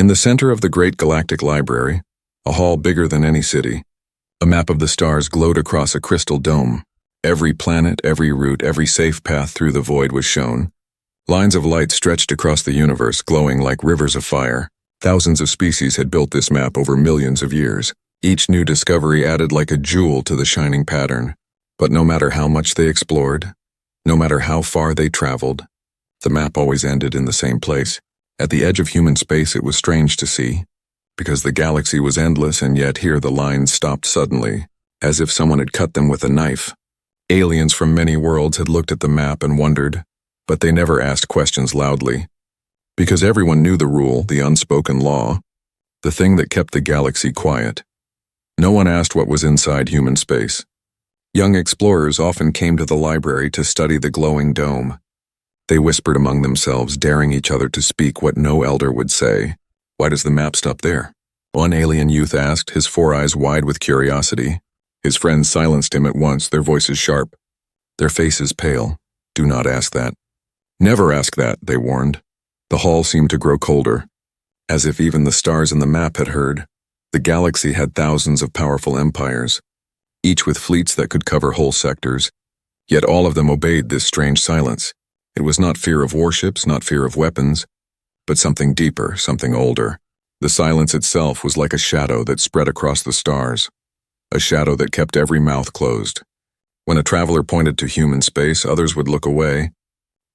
In the center of the great galactic library, a hall bigger than any city, a map of the stars glowed across a crystal dome. Every planet, every route, every safe path through the void was shown. Lines of light stretched across the universe, glowing like rivers of fire. Thousands of species had built this map over millions of years. Each new discovery added like a jewel to the shining pattern. But no matter how much they explored, no matter how far they traveled, the map always ended in the same place. At the edge of human space, it was strange to see, because the galaxy was endless, and yet here the lines stopped suddenly, as if someone had cut them with a knife. Aliens from many worlds had looked at the map and wondered, but they never asked questions loudly, because everyone knew the rule, the unspoken law, the thing that kept the galaxy quiet. No one asked what was inside human space. Young explorers often came to the library to study the glowing dome. They whispered among themselves, daring each other to speak what no elder would say. Why does the map stop there? One alien youth asked, his 4 eyes wide with curiosity. His friends silenced him at once, their voices sharp, their faces pale. Do not ask that. Never ask that, they warned. The hall seemed to grow colder, as if even the stars in the map had heard. The galaxy had thousands of powerful empires, each with fleets that could cover whole sectors. Yet all of them obeyed this strange silence. It was not fear of warships, not fear of weapons, but something deeper, something older. The silence itself was like a shadow that spread across the stars, a shadow that kept every mouth closed. When a traveler pointed to human space, others would look away.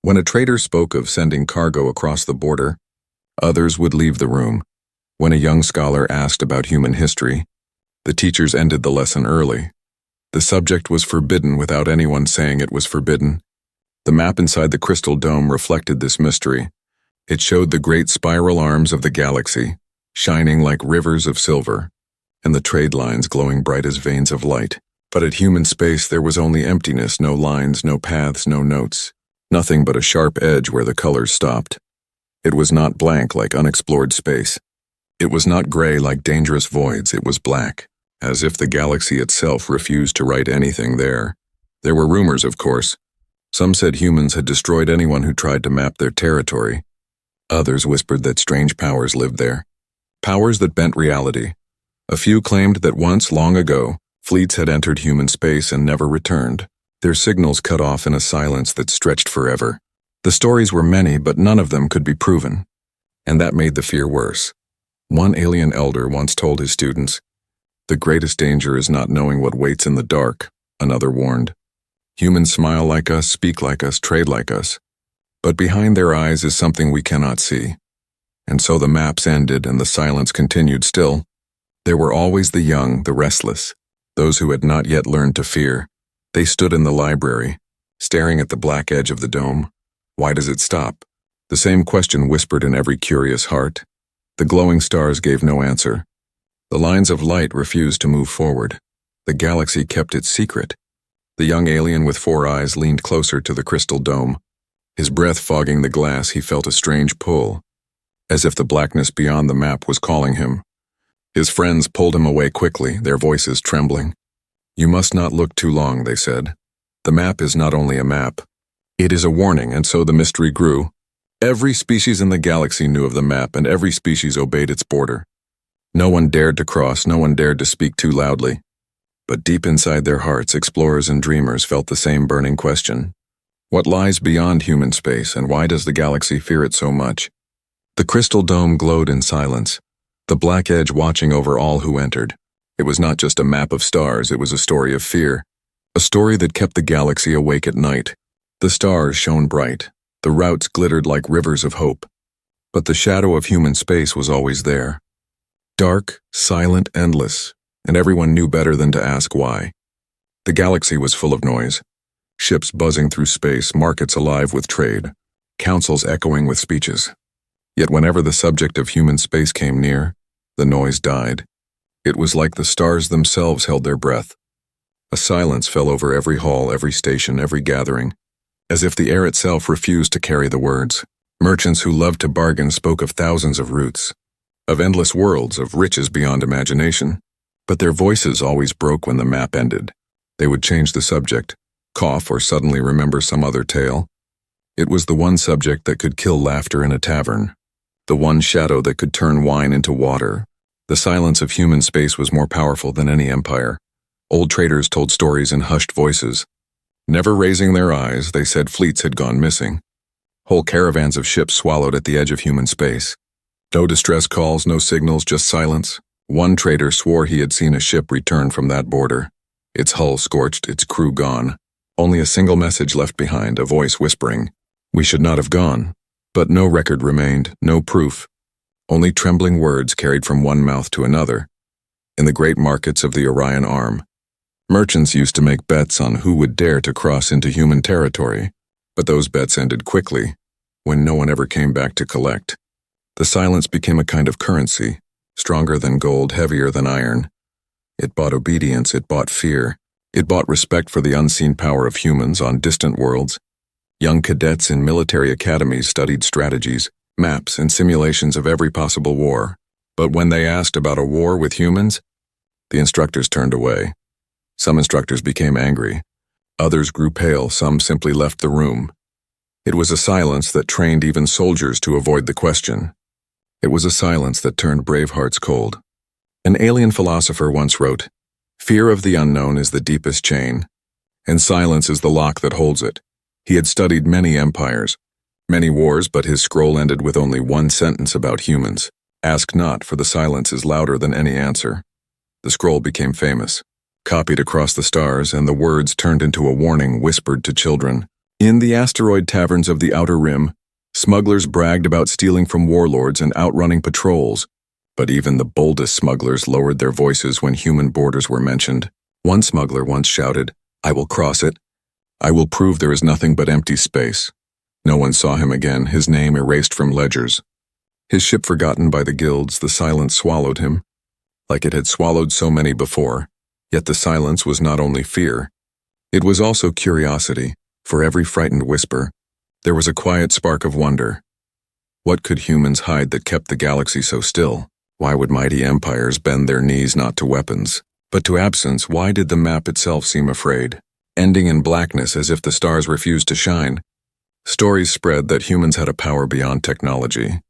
When a trader spoke of sending cargo across the border, others would leave the room. When a young scholar asked about human history, the teachers ended the lesson early. The subject was forbidden without anyone saying it was forbidden. The map inside the crystal dome reflected this mystery. It showed the great spiral arms of the galaxy, shining like rivers of silver, and the trade lines glowing bright as veins of light. But at human space there was only emptiness, no lines, no paths, no notes, nothing but a sharp edge where the colors stopped. It was not blank like unexplored space. It was not gray like dangerous voids, it was black, as if the galaxy itself refused to write anything there. There were rumors, of course. Some said humans had destroyed anyone who tried to map their territory. Others whispered that strange powers lived there, powers that bent reality. A few claimed that once, long ago, fleets had entered human space and never returned, their signals cut off in a silence that stretched forever. The stories were many, but none of them could be proven, and that made the fear worse. One alien elder once told his students, "The greatest danger is not knowing what waits in the dark," another warned. Humans smile like us, speak like us, trade like us, but behind their eyes is something we cannot see. And so the maps ended and the silence continued still. There were always the young, the restless, those who had not yet learned to fear. They stood in the library, staring at the black edge of the dome. Why does it stop? The same question whispered in every curious heart. The glowing stars gave no answer. The lines of light refused to move forward. The galaxy kept its secret. The young alien with 4 eyes leaned closer to the crystal dome. His breath fogging the glass, he felt a strange pull, as if the blackness beyond the map was calling him. His friends pulled him away quickly, their voices trembling. "You must not look too long," they said. "The map is not only a map. It is a warning," and so the mystery grew. Every species in the galaxy knew of the map, and every species obeyed its border. No one dared to cross, no one dared to speak too loudly. But deep inside their hearts, explorers and dreamers felt the same burning question. What lies beyond human space, and why does the galaxy fear it so much? The crystal dome glowed in silence, the black edge watching over all who entered. It was not just a map of stars, it was a story of fear, a story that kept the galaxy awake at night. The stars shone bright, the routes glittered like rivers of hope, but the shadow of human space was always there. Dark, silent, endless, and everyone knew better than to ask why. The galaxy was full of noise. Ships buzzing through space, markets alive with trade, councils echoing with speeches. Yet whenever the subject of human space came near, the noise died. It was like the stars themselves held their breath. A silence fell over every hall, every station, every gathering, as if the air itself refused to carry the words. Merchants who loved to bargain spoke of thousands of routes, of endless worlds, of riches beyond imagination. But their voices always broke when the map ended. They would change the subject, cough, or suddenly remember some other tale. It was the one subject that could kill laughter in a tavern. the one shadow that could turn wine into water. The silence of human space was more powerful than any empire. Old traders told stories in hushed voices. Never raising their eyes, they said fleets had gone missing. Whole caravans of ships swallowed at the edge of human space. No distress calls, no signals, just silence. One trader swore he had seen a ship return from that border. Its hull scorched, its crew gone. Only a single message left behind, a voice whispering, "We should not have gone." But no record remained, no proof. Only trembling words carried from one mouth to another. In the great markets of the Orion Arm, merchants used to make bets on who would dare to cross into human territory, but those bets ended quickly, when no one ever came back to collect. The silence became a kind of currency, stronger than gold, heavier than iron. It bought obedience, it bought fear, it bought respect for the unseen power of humans on distant worlds. Young cadets in military academies studied strategies, maps, and simulations of every possible war. But when they asked about a war with humans, the instructors turned away. Some instructors became angry. Others grew pale, some simply left the room. It was a silence that trained even soldiers to avoid the question. It was a silence that turned brave hearts cold. An alien philosopher once wrote, "Fear of the unknown is the deepest chain, and silence is the lock that holds it." He had studied many empires, many wars, but his scroll ended with only one sentence about humans. "Ask not, for the silence is louder than any answer." The scroll became famous, copied across the stars, and the words turned into a warning whispered to children. In the asteroid taverns of the Outer Rim, smugglers bragged about stealing from warlords and outrunning patrols, but even the boldest smugglers lowered their voices when human borders were mentioned. One smuggler once shouted, "I will cross it. I will prove there is nothing but empty space." No one saw him again, his name erased from ledgers. His ship forgotten by the guilds, the silence swallowed him, like it had swallowed so many before. Yet the silence was not only fear. It was also curiosity. For every frightened whisper, there was a quiet spark of wonder. What could humans hide that kept the galaxy so still? Why would mighty empires bend their knees not to weapons, but to absence? Why did the map itself seem afraid, ending in blackness as if the stars refused to shine? Stories spread that humans had a power beyond technology.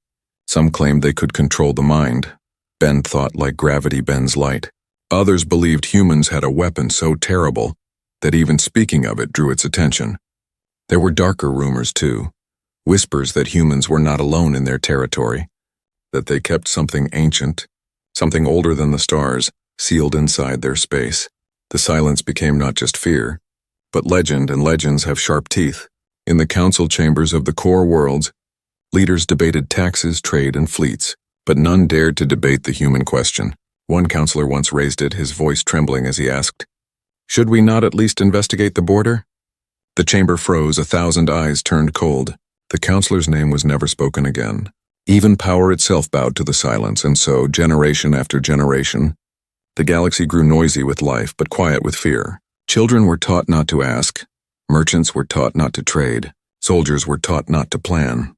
Some claimed they could control the mind, bend thought like gravity bends light. Others believed humans had a weapon so terrible that even speaking of it drew its attention. There were darker rumors too, whispers that humans were not alone in their territory, that they kept something ancient, something older than the stars, sealed inside their space. The silence became not just fear, but legend, and legends have sharp teeth. In the council chambers of the core worlds, leaders debated taxes, trade, and fleets, but none dared to debate the human question. One counselor once raised it, his voice trembling as he asked, "Should we not at least investigate the border?" The chamber froze, 1,000 eyes turned cold. The counselor's name was never spoken again. Even power itself bowed to the silence, and so, generation after generation, the galaxy grew noisy with life, but quiet with fear. Children were taught not to ask. Merchants were taught not to trade. Soldiers were taught not to plan.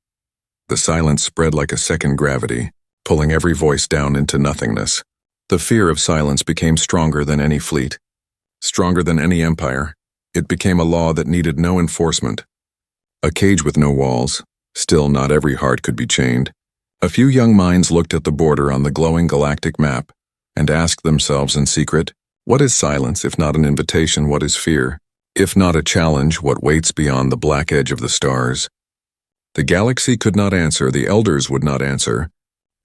The silence spread like a second gravity, pulling every voice down into nothingness. The fear of silence became stronger than any fleet, stronger than any empire. It became a law that needed no enforcement. A cage with no walls. Still, not every heart could be chained. A few young minds looked at the border on the glowing galactic map and asked themselves in secret, what is silence if not an invitation? What is fear? If not a challenge, what waits beyond the black edge of the stars? The galaxy could not answer, the elders would not answer,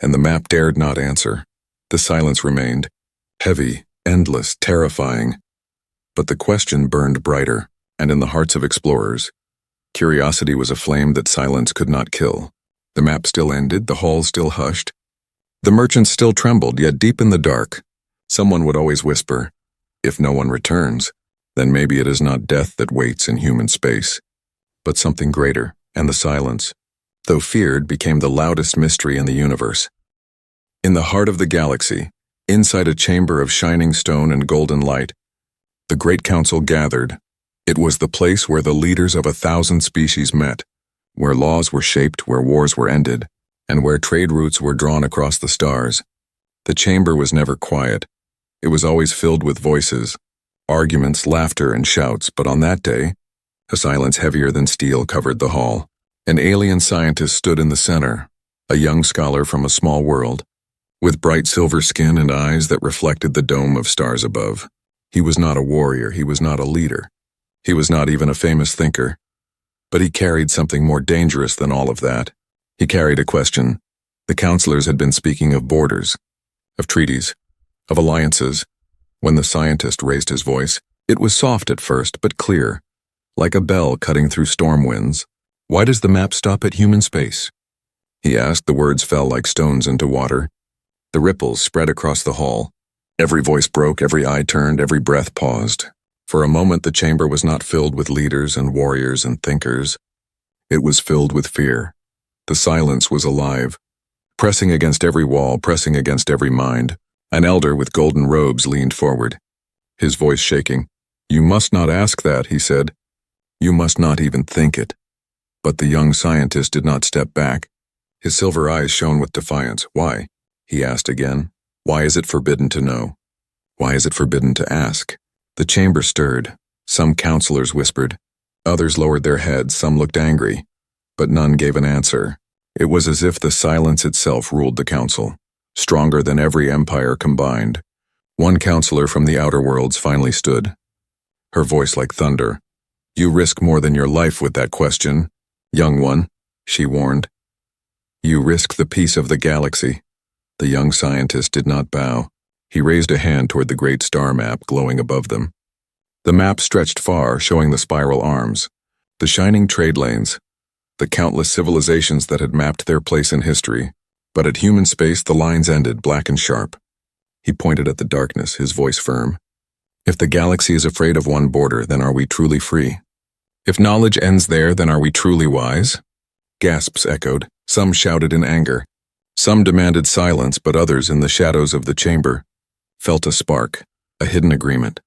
and the map dared not answer. The silence remained, heavy, endless, terrifying. But the question burned brighter, and in the hearts of explorers, curiosity was a flame that silence could not kill. The map still ended, the halls still hushed. The merchants still trembled, yet deep in the dark, someone would always whisper, if no one returns, then maybe it is not death that waits in human space, but something greater, and the silence, though feared, became the loudest mystery in the universe. In the heart of the galaxy, inside a chamber of shining stone and golden light, the Great Council gathered. It was the place where the leaders of 1,000 species met, where laws were shaped, where wars were ended, and where trade routes were drawn across the stars. The chamber was never quiet. It was always filled with voices, arguments, laughter, and shouts, but on that day, a silence heavier than steel covered the hall. An alien scientist stood in the center, a young scholar from a small world, with bright silver skin and eyes that reflected the dome of stars above. He was not a warrior, he was not a leader. He was not even a famous thinker. But he carried something more dangerous than all of that. He carried a question. The counselors had been speaking of borders, of treaties, of alliances. When the scientist raised his voice, it was soft at first, but clear, like a bell cutting through storm winds. "Why does the map stop at human space?" he asked. The words fell like stones into water. The ripples spread across the hall. Every voice broke, every eye turned, every breath paused. For a moment the chamber was not filled with leaders and warriors and thinkers. It was filled with fear. The silence was alive, pressing against every wall, pressing against every mind. An elder with golden robes leaned forward, his voice shaking. "You must not ask that," he said. "You must not even think it." But the young scientist did not step back. His silver eyes shone with defiance. "Why?" he asked again. "Why is it forbidden to know? Why is it forbidden to ask?" The chamber stirred. Some counselors whispered. Others lowered their heads. Some looked angry. But none gave an answer. It was as if the silence itself ruled the council, stronger than every empire combined. One counselor from the outer worlds finally stood, her voice like thunder. "You risk more than your life with that question, young one," she warned. "You risk the peace of the galaxy." The young scientist did not bow. He raised a hand toward the great star map glowing above them. The map stretched far, showing the spiral arms, the shining trade lanes, the countless civilizations that had mapped their place in history. But at human space the lines ended, black and sharp. He pointed at the darkness, his voice firm. "If the galaxy is afraid of one border, then are we truly free? If knowledge ends there, then are we truly wise?" Gasps echoed. Some shouted in anger. Some demanded silence, but others in the shadows of the chamber felt a spark, a hidden agreement,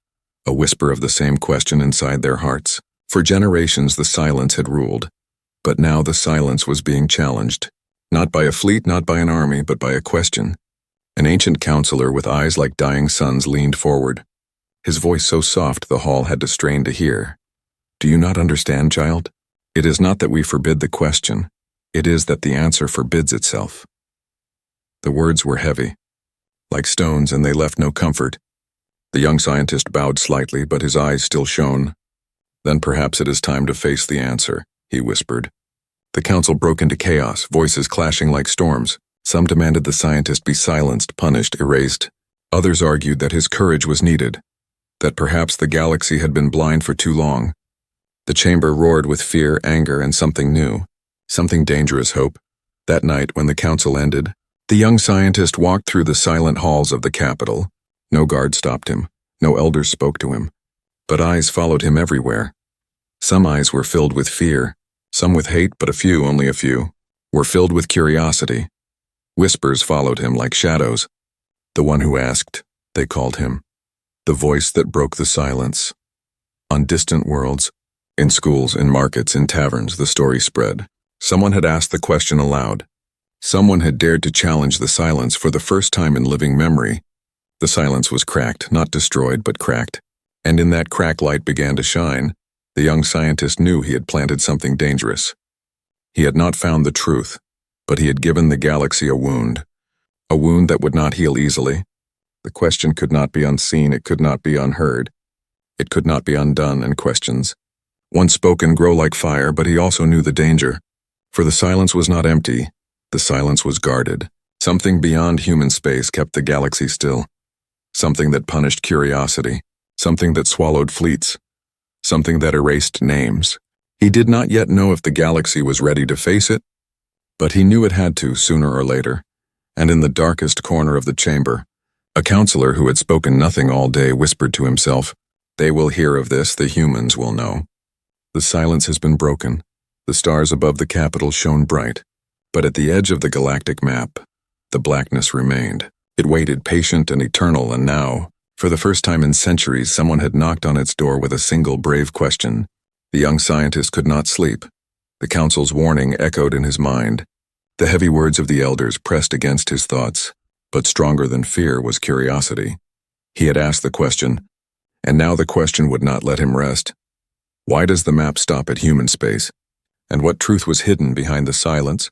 a whisper of the same question inside their hearts. For generations the silence had ruled, but now the silence was being challenged, not by a fleet, not by an army, but by a question. An ancient counselor with eyes like dying suns leaned forward, his voice so soft the hall had to strain to hear. "Do you not understand, child? It is not that we forbid the question, it is that the answer forbids itself." The words were heavy, like stones, and they left no comfort. The young scientist bowed slightly, but his eyes still shone. "Then perhaps it is time to face the answer," he whispered. The council broke into chaos, voices clashing like storms. Some demanded the scientist be silenced, punished, erased. Others argued that his courage was needed, that perhaps the galaxy had been blind for too long. The chamber roared with fear, anger, and something new, something dangerous hope. That night, when the council ended, the young scientist walked through the silent halls of the capital. No guard stopped him, no elders spoke to him, but eyes followed him everywhere. Some eyes were filled with fear, some with hate, but a few, only a few, were filled with curiosity. Whispers followed him like shadows. The one who asked, they called him. The voice that broke the silence. On distant worlds, in schools, in markets, in taverns, the story spread. Someone had asked the question aloud. Someone had dared to challenge the silence for the first time in living memory. The silence was cracked, not destroyed, but cracked. And in that crack light began to shine. The young scientist knew he had planted something dangerous. He had not found the truth, but he had given the galaxy a wound that would not heal easily. The question could not be unseen, it could not be unheard. It could not be undone, and questions, once spoken, grow like fire, but he also knew the danger. For the silence was not empty, the silence was guarded. Something beyond human space kept the galaxy still. Something that punished curiosity, something that swallowed fleets, something that erased names. He did not yet know if the galaxy was ready to face it, but he knew it had to sooner or later. And in the darkest corner of the chamber, a counselor who had spoken nothing all day whispered to himself, "They will hear of this, the humans will know." The silence has been broken. The stars above the capital shone bright, but at the edge of the galactic map, the blackness remained. It waited, patient and eternal, and now, for the first time in centuries, someone had knocked on its door with a single brave question. The young scientist could not sleep. The council's warning echoed in his mind. The heavy words of the elders pressed against his thoughts, but stronger than fear was curiosity. He had asked the question, and now the question would not let him rest. Why does the map stop at human space? And what truth was hidden behind the silence?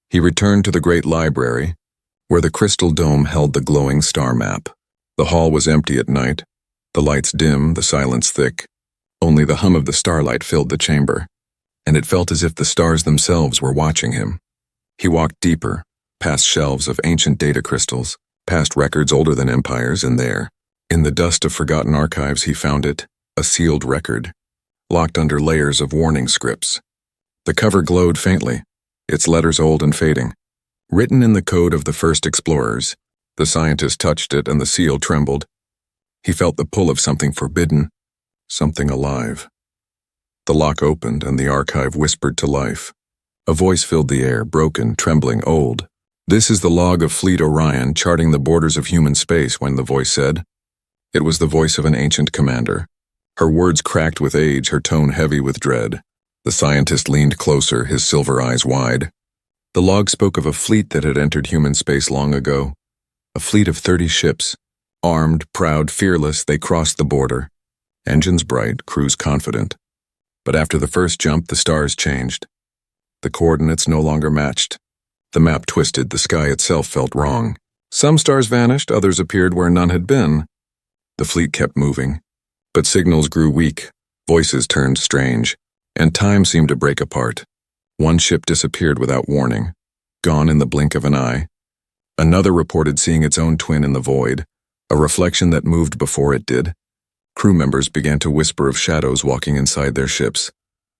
He returned to the great library, where the crystal dome held the glowing star map. The hall was empty at night, the lights dim, the silence thick. Only the hum of the starlight filled the chamber, and it felt as if the stars themselves were watching him. He walked deeper, past shelves of ancient data crystals, past records older than empires, and there, in the dust of forgotten archives, he found it, a sealed record, locked under layers of warning scripts. The cover glowed faintly, its letters old and fading. Written in the code of the first explorers, the scientist touched it and the seal trembled. He felt the pull of something forbidden, something alive. The lock opened and the archive whispered to life. A voice filled the air, broken, trembling, old. "This is the log of Fleet Orion charting the borders of human space," when the voice said. It was the voice of an ancient commander. Her words cracked with age, her tone heavy with dread. The scientist leaned closer, his silver eyes wide. The log spoke of a fleet that had entered human space long ago. A fleet of 30 ships. Armed, proud, fearless, they crossed the border. Engines bright, crews confident. But after the first jump, the stars changed. The coordinates no longer matched. The map twisted, the sky itself felt wrong. Some stars vanished, others appeared where none had been. The fleet kept moving, but signals grew weak, voices turned strange, and time seemed to break apart. One ship disappeared without warning, gone in the blink of an eye. Another reported seeing its own twin in the void, a reflection that moved before it did. Crew members began to whisper of shadows walking inside their ships,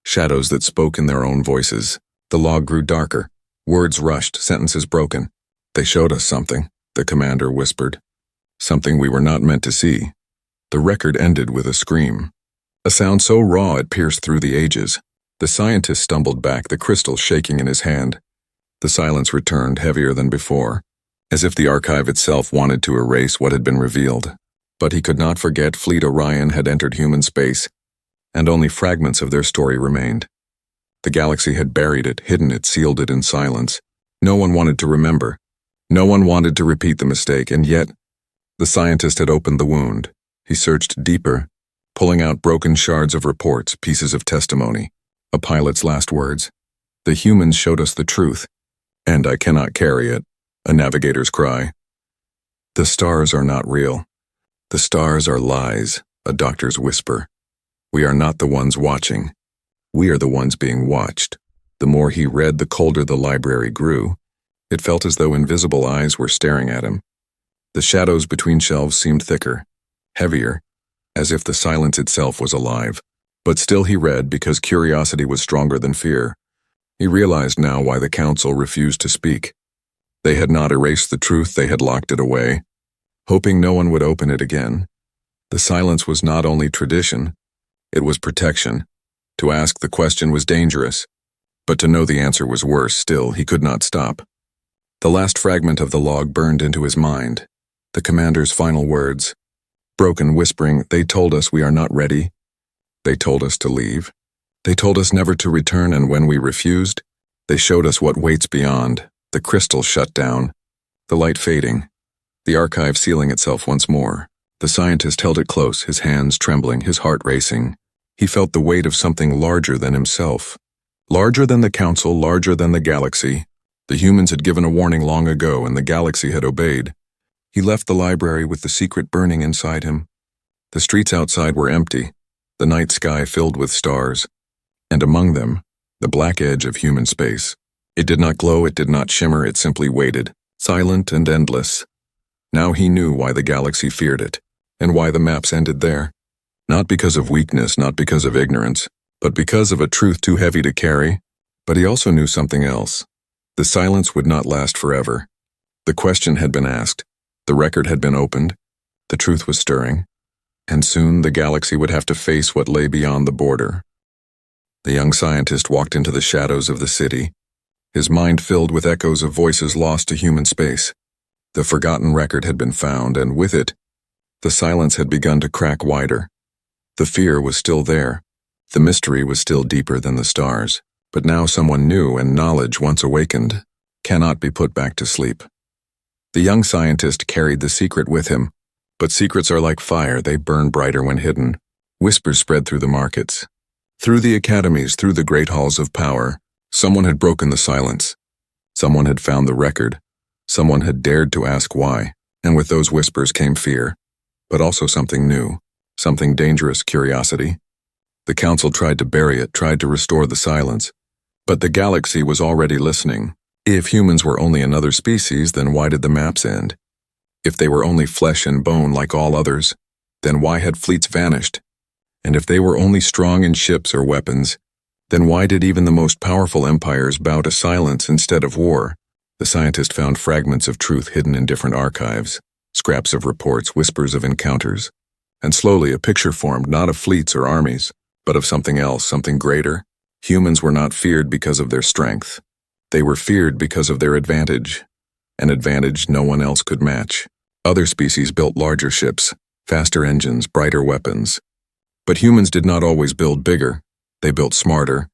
shadows that spoke in their own voices. The log grew darker, words rushed, sentences broken. "They showed us something," the commander whispered. "Something we were not meant to see." The record ended with a scream, a sound so raw it pierced through the ages. The scientist stumbled back, the crystal shaking in his hand. The silence returned, heavier than before, as if the archive itself wanted to erase what had been revealed. But he could not forget Fleet Orion had entered human space, and only fragments of their story remained. The galaxy had buried it, hidden it, sealed it in silence. No one wanted to remember. No one wanted to repeat the mistake, and yet, the scientist had opened the wound. He searched deeper, pulling out broken shards of reports, pieces of testimony. A pilot's last words. "The humans showed us the truth, and I cannot carry it," a navigator's cry. "The stars are not real. The stars are lies," a doctor's whisper. "We are not the ones watching. We are the ones being watched." The more he read, the colder the library grew. It felt as though invisible eyes were staring at him. The shadows between shelves seemed thicker, heavier, as if the silence itself was alive. But still he read because curiosity was stronger than fear. He realized now why the council refused to speak. They had not erased the truth, they had locked it away, hoping no one would open it again. The silence was not only tradition, it was protection. To ask the question was dangerous, but to know the answer was worse. Still, he could not stop. The last fragment of the log burned into his mind. The commander's final words, broken, whispering, "They told us we are not ready. They told us to leave. They told us never to return, and when we refused, they showed us what waits beyond." The crystal shut down, the light fading, the archive sealing itself once more. The scientist held it close, his hands trembling, his heart racing. He felt the weight of something larger than himself. Larger than the council, larger than the galaxy. The humans had given a warning long ago, and the galaxy had obeyed. He left the library with the secret burning inside him. The streets outside were empty, the night sky filled with stars, and among them, the black edge of human space. It did not glow, it did not shimmer, it simply waited, silent and endless. Now he knew why the galaxy feared it, and why the maps ended there. Not because of weakness, not because of ignorance, but because of a truth too heavy to carry. But he also knew something else. The silence would not last forever. The question had been asked, the record had been opened, the truth was stirring, and soon the galaxy would have to face what lay beyond the border. The young scientist walked into the shadows of the city, his mind filled with echoes of voices lost to human space. The forgotten record had been found, and with it, the silence had begun to crack wider. The fear was still there. The mystery was still deeper than the stars. But now someone new, and knowledge once awakened cannot be put back to sleep. The young scientist carried the secret with him, but secrets are like fire, they burn brighter when hidden. Whispers spread through the markets, through the academies, through the great halls of power. Someone had broken the silence. Someone had found the record. Someone had dared to ask why, and with those whispers came fear, but also something new, something dangerous, curiosity. The council tried to bury it, tried to restore the silence, but the galaxy was already listening. If humans were only another species, then why did the maps end? If they were only flesh and bone like all others, then why had fleets vanished? And if they were only strong in ships or weapons, then why did even the most powerful empires bow to silence instead of war? The scientist found fragments of truth hidden in different archives, scraps of reports, whispers of encounters, and slowly a picture formed not of fleets or armies, but of something else, something greater. Humans were not feared because of their strength. They were feared because of their advantage, an advantage no one else could match. Other species built larger ships, faster engines, brighter weapons. But humans did not always build bigger. They built smarter.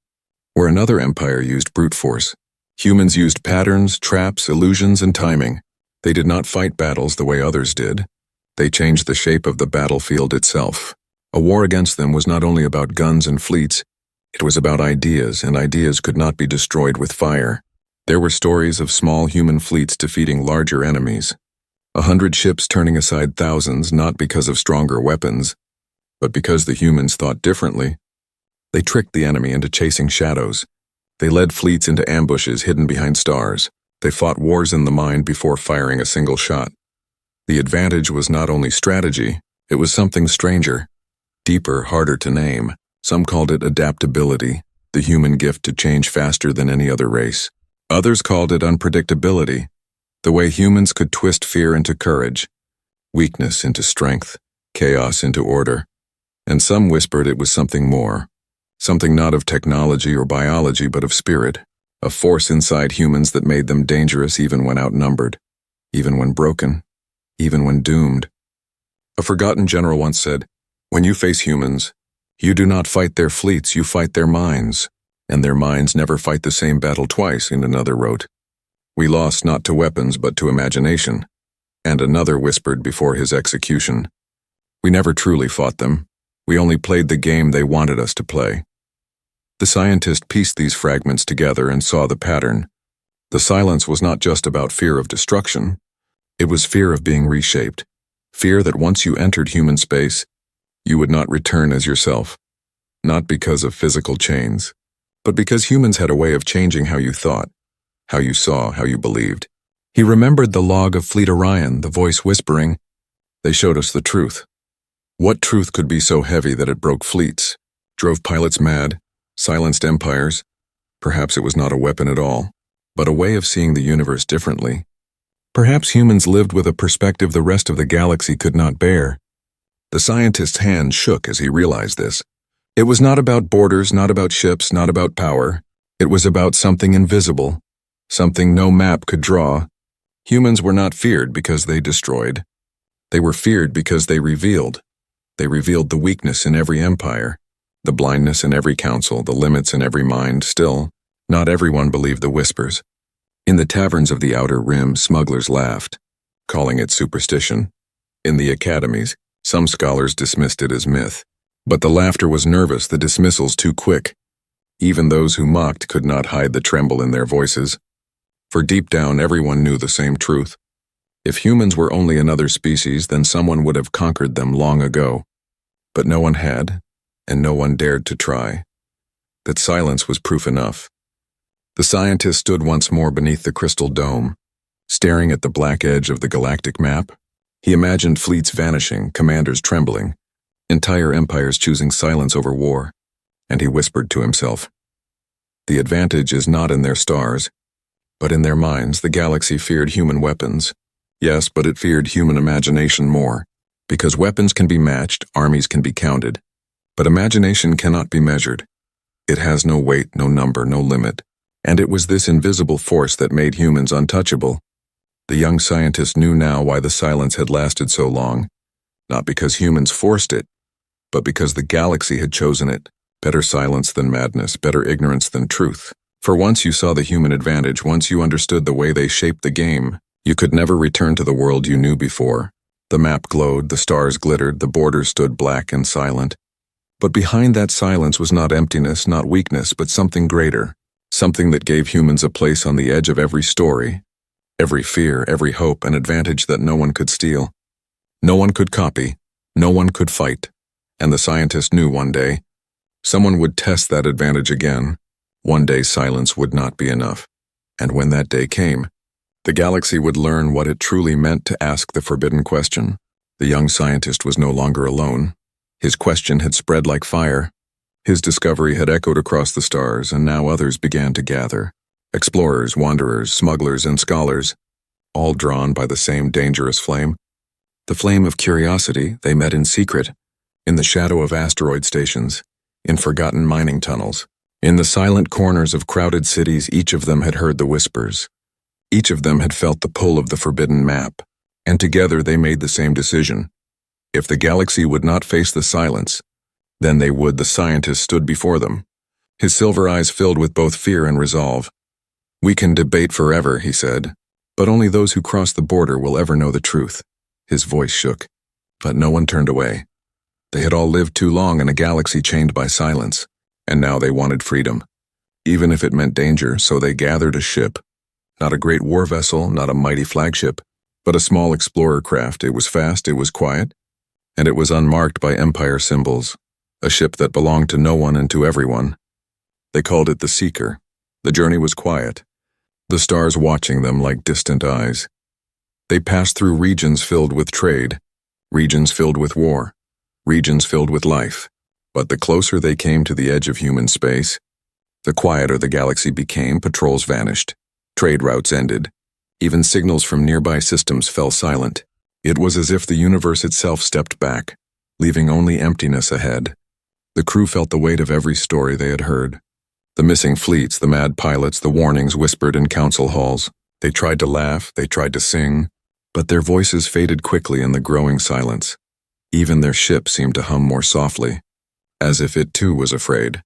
Where another empire used brute force, humans used patterns, traps, illusions, and timing. They did not fight battles the way others did. They changed the shape of the battlefield itself. A war against them was not only about guns and fleets, it was about ideas, and ideas could not be destroyed with fire. There were stories of small human fleets defeating larger enemies. 100 ships turning aside thousands, not because of stronger weapons, but because the humans thought differently. They tricked the enemy into chasing shadows. They led fleets into ambushes hidden behind stars. They fought wars in the mind before firing a single shot. The advantage was not only strategy, it was something stranger, deeper, harder to name. Some called it adaptability, the human gift to change faster than any other race. Others called it unpredictability, the way humans could twist fear into courage, weakness into strength, chaos into order. And some whispered it was something more, something not of technology or biology but of spirit, a force inside humans that made them dangerous even when outnumbered, even when broken, even when doomed. A forgotten general once said, "When you face humans, you do not fight their fleets, you fight their minds, and their minds never fight the same battle twice," and another wrote, "We lost not to weapons but to imagination," and another whispered before his execution, "We never truly fought them, we only played the game they wanted us to play." The scientist pieced these fragments together and saw the pattern. The silence was not just about fear of destruction, it was fear of being reshaped, fear that once you entered human space, you would not return as yourself, not because of physical chains, but because humans had a way of changing how you thought, how you saw, how you believed. He remembered the log of Fleet Orion, the voice whispering, "They showed us the truth." What truth could be so heavy that it broke fleets, drove pilots mad, silenced empires? Perhaps it was not a weapon at all, but a way of seeing the universe differently. Perhaps humans lived with a perspective the rest of the galaxy could not bear. The scientist's hand shook as he realized this. It was not about borders, not about ships, not about power. It was about something invisible, something no map could draw. Humans were not feared because they destroyed. They were feared because they revealed. They revealed the weakness in every empire, the blindness in every council, the limits in every mind. Still, not everyone believed the whispers. In the taverns of the Outer Rim, smugglers laughed, calling it superstition. In the academies, some scholars dismissed it as myth. But the laughter was nervous, the dismissals too quick. Even those who mocked could not hide the tremble in their voices. For deep down, everyone knew the same truth. If humans were only another species, then someone would have conquered them long ago. But no one had, and no one dared to try. That silence was proof enough. The scientist stood once more beneath the crystal dome, staring at the black edge of the galactic map. He imagined fleets vanishing, commanders trembling, entire empires choosing silence over war, and he whispered to himself, "The advantage is not in their stars, but in their minds." The galaxy feared human weapons. Yes, but it feared human imagination more, because weapons can be matched, armies can be counted, but imagination cannot be measured. It has no weight, no number, no limit, and it was this invisible force that made humans untouchable. The young scientist knew now why the silence had lasted so long, not because humans forced it, but because the galaxy had chosen it. Better silence than madness, better ignorance than truth. For once you saw the human advantage, once you understood the way they shaped the game, you could never return to the world you knew before. The map glowed, the stars glittered, the borders stood black and silent. But behind that silence was not emptiness, not weakness, but something greater. something that gave humans a place on the edge of every story, every fear, every hope, an advantage that no one could steal. No one could copy, no one could fight, and the scientist knew one day someone would test that advantage again. One day silence would not be enough, and when that day came, the galaxy would learn what it truly meant to ask the forbidden question. The young scientist was no longer alone. His question had spread like fire. His discovery had echoed across the stars, and now others began to gather. Explorers, wanderers, smugglers, and scholars, all drawn by the same dangerous flame. The flame of curiosity. They met in secret, in the shadow of asteroid stations, in forgotten mining tunnels. In the silent corners of crowded cities, each of them had heard the whispers. Each of them had felt the pull of the forbidden map, and together they made the same decision. If the galaxy would not face the silence, then they would. The scientist stood before them, his silver eyes filled with both fear and resolve. "We can debate forever," he said, "but only those who cross the border will ever know the truth." His voice shook, but no one turned away. They had all lived too long in a galaxy chained by silence, and now they wanted freedom, even if it meant danger. So they gathered a ship, not a great war vessel, not a mighty flagship, but a small explorer craft. It was fast, it was quiet, and it was unmarked by empire symbols, a ship that belonged to no one and to everyone. They called it the Seeker. The journey was quiet, the stars watching them like distant eyes. They passed through regions filled with trade, regions filled with war, regions filled with life. But the closer they came to the edge of human space, the quieter the galaxy became. Patrols vanished, trade routes ended, even signals from nearby systems fell silent. It was as if the universe itself stepped back, leaving only emptiness ahead. The crew felt the weight of every story they had heard. The missing fleets, the mad pilots, the warnings whispered in council halls. They tried to laugh, they tried to sing, but their voices faded quickly in the growing silence. Even their ship seemed to hum more softly, as if it too was afraid.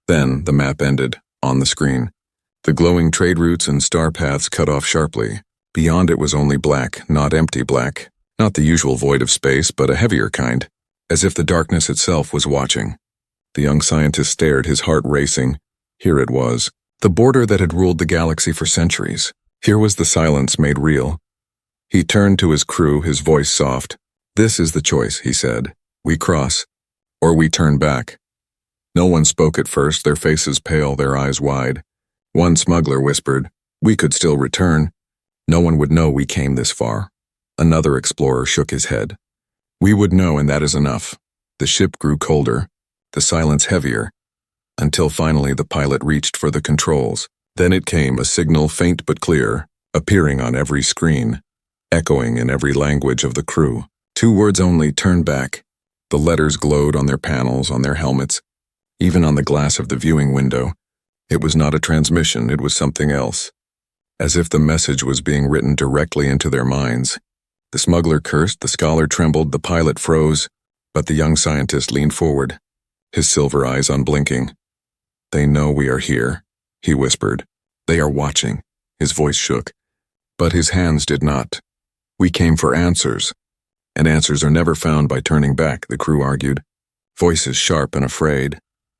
Then the map ended, on the screen. The glowing trade routes and star paths cut off sharply. Beyond it was only black, not empty black, not the usual void of space, but a heavier kind, as if the darkness itself was watching. The young scientist stared, his heart racing. Here it was, the border that had ruled the galaxy for centuries. Here was the silence made real. He turned to his crew, his voice soft. "This is the choice," he said. "We cross, or we turn back." No one spoke at first, their faces pale, their eyes wide. One smuggler whispered, "We could still return. No one would know we came this far." Another explorer shook his head. "We would know, and that is enough." The ship grew colder, the silence heavier, until finally the pilot reached for the controls. Then it came, a signal faint but clear, appearing on every screen, echoing in every language of the crew. 2 words only: "Turn back." The letters glowed on their panels, on their helmets, even on the glass of the viewing window. It was not a transmission, it was something else, as if the message was being written directly into their minds. The smuggler cursed, the scholar trembled, the pilot froze, but the young scientist leaned forward, his silver eyes unblinking. "They know we are here," he whispered. "They are watching." His voice shook, but his hands did not. "We came for answers, and answers are never found by turning back," the crew argued, voices sharp and afraid.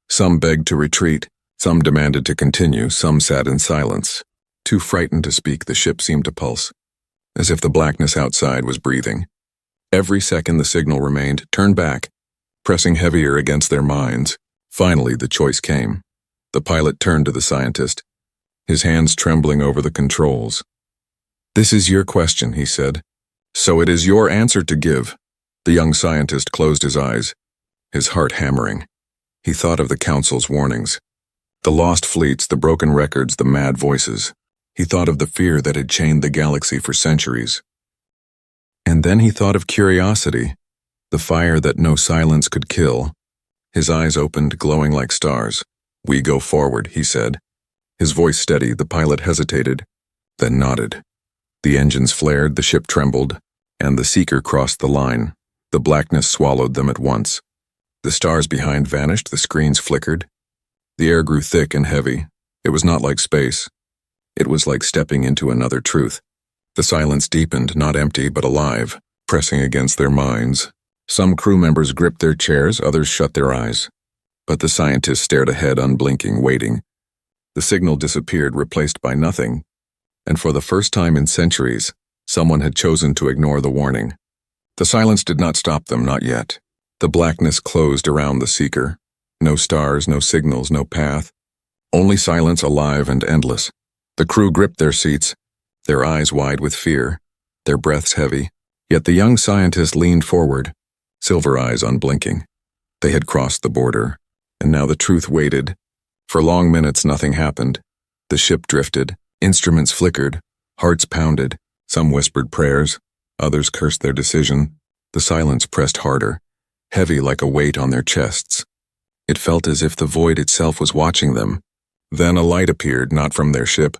Some begged to retreat, some demanded to continue, some sat in silence. Too frightened to speak, the ship seemed to pulse, as if the blackness outside was breathing. Every second the signal remained, "Turn back," pressing heavier against their minds. Finally the choice came. The pilot turned to the scientist, his hands trembling over the controls. "This is your question," he said. "So it is your answer to give." The young scientist closed his eyes, his heart hammering. He thought of the council's warnings, the lost fleets, the broken records, the mad voices. He thought of the fear that had chained the galaxy for centuries. And then he thought of curiosity, the fire that no silence could kill. His eyes opened, glowing like stars. "We go forward," he said. His voice steady, the pilot hesitated, then nodded. The engines flared, the ship trembled, and the Seeker crossed the line. The blackness swallowed them at once. The stars behind vanished, the screens flickered. The air grew thick and heavy. It was not like space. It was like stepping into another truth. The silence deepened, not empty but alive, pressing against their minds. Some crew members gripped their chairs, others shut their eyes. But the scientist stared ahead, unblinking, waiting. The signal disappeared, replaced by nothing, and for the first time in centuries, someone had chosen to ignore the warning. The silence did not stop them, not yet. The blackness closed around the seeker. No stars, no signals, no path. Only silence, alive and endless. The crew gripped their seats, their eyes wide with fear, their breaths heavy. Yet the young scientist leaned forward, silver eyes unblinking. They had crossed the border, and now the truth waited. For long minutes nothing happened. The ship drifted, instruments flickered, hearts pounded. Some whispered prayers, others cursed their decision. The silence pressed harder, heavy like a weight on their chests. It felt as if the void itself was watching them. Then a light appeared, not from their ship,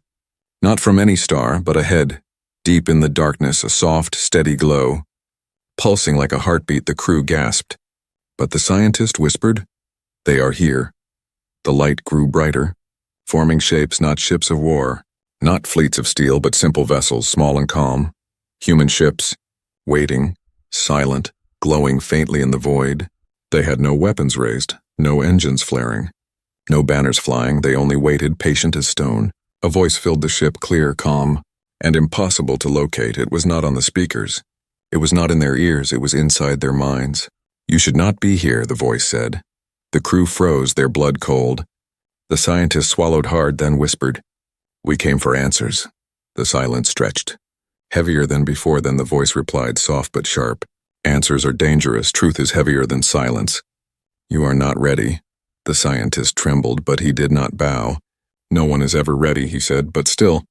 not from any star, but ahead. Deep in the darkness, a soft, steady glow. Pulsing like a heartbeat, the crew gasped. But the scientist whispered, "They are here." The light grew brighter, forming shapes, not ships of war, not fleets of steel, but simple vessels, small and calm. Human ships, waiting, silent, glowing faintly in the void. They had no weapons raised, no engines flaring, no banners flying. They only waited, patient as stone. A voice filled the ship, clear, calm, and impossible to locate. It was not on the speakers. It was not in their ears. It was inside their minds. "You should not be here," the voice said. The crew froze, their blood cold. The scientist swallowed hard, then whispered, "We came for answers." The silence stretched. Heavier than before, then the voice replied, soft but sharp. "Answers are dangerous. Truth is heavier than silence. You are not ready." The scientist trembled, but he did not bow. "No one is ever ready," he said, "but still."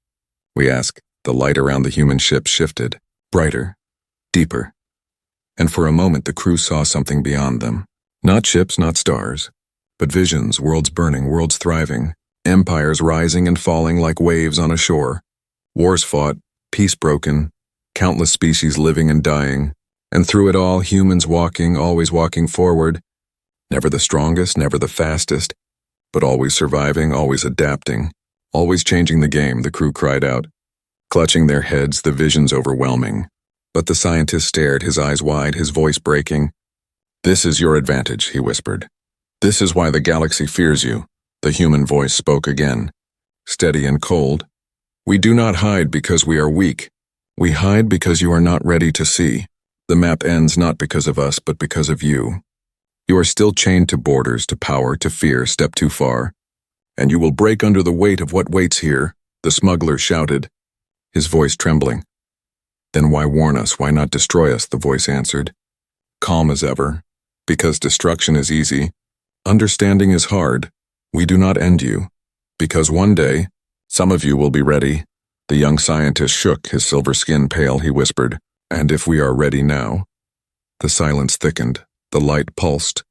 "We ask." The light around the human ship shifted, brighter, deeper. And for a moment the crew saw something beyond them. Not ships, not stars, but visions, worlds burning, worlds thriving, empires rising and falling like waves on a shore. Wars fought, peace broken, countless species living and dying, and through it all humans walking, always walking forward. Never the strongest, never the fastest, but always surviving, always adapting, always changing the game, the crew cried out. Clutching their heads, the visions overwhelming. But the scientist stared, his eyes wide, his voice breaking. "This is your advantage," he whispered. "This is why the galaxy fears you." The human voice spoke again, steady and cold. "We do not hide because we are weak. We hide because you are not ready to see. The map ends not because of us, but because of you. You are still chained to borders, to power, to fear. Step too far, and you will break under the weight of what waits here," the smuggler shouted, his voice trembling. "Then why warn us? Why not destroy us?" the voice answered, calm as ever. "Because destruction is easy. Understanding is hard. We do not end you. Because one day, some of you will be ready." The young scientist shook, his silver skin pale. He whispered, "And if we are ready now?" The silence thickened, the light pulsed,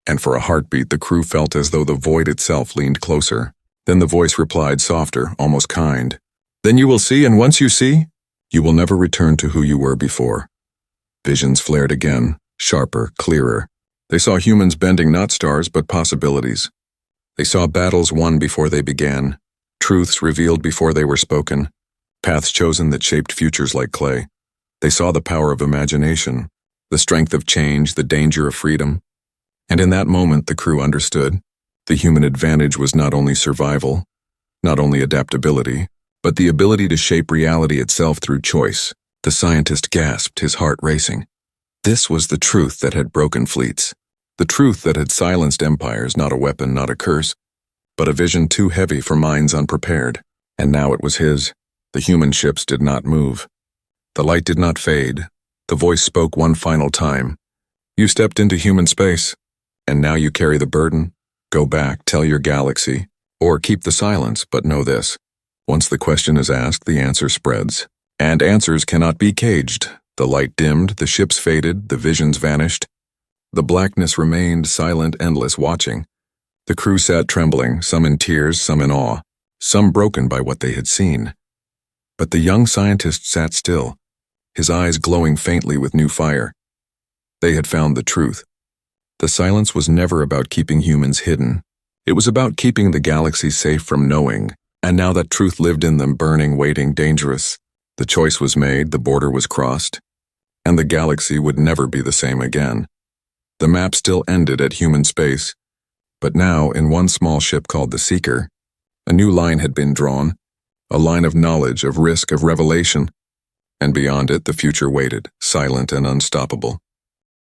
and for a heartbeat the crew felt as though the void itself leaned closer. Then the voice replied, softer, almost kind. "Then you will see, and once you see, you will never return to who you were before." Visions flared again, sharper, clearer. They saw humans bending not stars but possibilities. They saw battles won before they began, truths revealed before they were spoken, paths chosen that shaped futures like clay. They saw the power of imagination, the strength of change, the danger of freedom. And in that moment the crew understood. The human advantage was not only survival, not only adaptability, but the ability to shape reality itself through choice. The scientist gasped, his heart racing. This was the truth that had broken fleets, the truth that had silenced empires, not a weapon, not a curse, but a vision too heavy for minds unprepared. And now it was his. The human ships did not move. The light did not fade. The voice spoke one final time. "You stepped into human space, and now you carry the burden. Go back, tell your galaxy, or keep the silence, but know this. Once the question is asked, the answer spreads. And answers cannot be caged." The light dimmed, the ships faded, the visions vanished. The blackness remained silent, endless, watching. The crew sat trembling, some in tears, some in awe, some broken by what they had seen. But the young scientist sat still, his eyes glowing faintly with new fire. They had found the truth. The silence was never about keeping humans hidden. It was about keeping the galaxy safe from knowing. And now that truth lived in them, burning, waiting, dangerous. The choice was made, the border was crossed, and the galaxy would never be the same again. The map still ended at human space, but now in one small ship called the Seeker, A new line had been drawn, a line of knowledge, of risk, of revelation, and beyond it the future waited, silent and unstoppable.